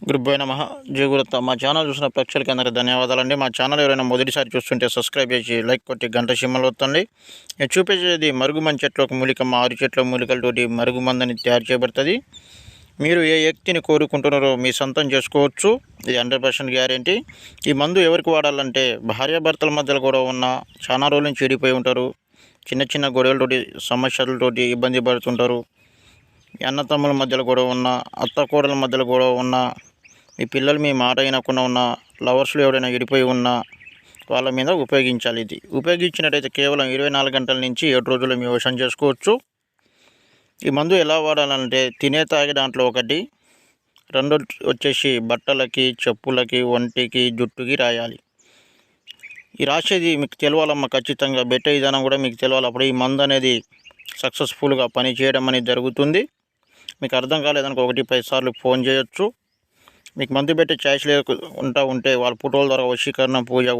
గురుభ్యో నమః. జై గురుదత్త. మా ఛానల్ చూసిన ప్రేక్షకులకి అందరికీ ధన్యవాదాలండి. మా ఛానల్ ఎవరైనా మొదటిసారి చూస్తుంటే సబ్స్క్రైబ్ చేసి లైక్ కొట్టి గంట సింబల్ వస్తుంది. నేను చూపించేది మరుగుమంది చెట్ల ఒక మూలికమ్మ, 6 చెట్ల మూలికలతోటి మరుగుమందని తయారు చేయబడుతుంది. మీరు ఏ వ్యక్తిని కోరుకుంటున్నారో మీ సొంతం చేసుకోవచ్చు. ఇది 100% గ్యారెంటీ. ఈ మందు ఎవరికి వాడాలంటే భార్యాభర్తల మధ్యలో కూడా ఉన్న చాలా రోజుల నుంచి చెడిపోయి ఉంటారు, చిన్న చిన్న గొడవలతోటి సమస్యలతోటి ఇబ్బంది పడుతుంటారు, అన్నతమ్ముల మధ్యలో గొడవ ఉన్న, అత్త కోడల మధ్యలో గొడవ ఉన్న, మీ పిల్లలు మీ మాట వినకుండా ఉన్న, లవర్స్లో ఎవరైనా విడిపోయి ఉన్నా వాళ్ళ మీద ఉపయోగించాలి. ఇది ఉపయోగించినట్టయితే కేవలం 24 గంటల నుంచి 7 రోజులు మీ వశం చేసుకోవచ్చు. ఈ మందు ఎలా వాడాలంటే తినే తాగే దాంట్లో ఒకటి, రెండో వచ్చేసి బట్టలకి, చెప్పులకి, ఒంటికి, జుట్టుకి రాయాలి. ఈ రాసేది మీకు తెలవాలమ్మా, ఖచ్చితంగా పెట్టే విధానం కూడా మీకు తెలవాలి. అప్పుడు ఈ మందు అనేది సక్సెస్ఫుల్గా పని చేయడం అనేది జరుగుతుంది. మీకు అర్థం కాలేదనుకో 1-10 సార్లు ఫోన్ చేయొచ్చు. మీకు మందు పెట్టే ఛాయిస్ లేకుంటా ఉంటే వాళ్ళ ఫోటోల ద్వారా వశీకరణ పూజ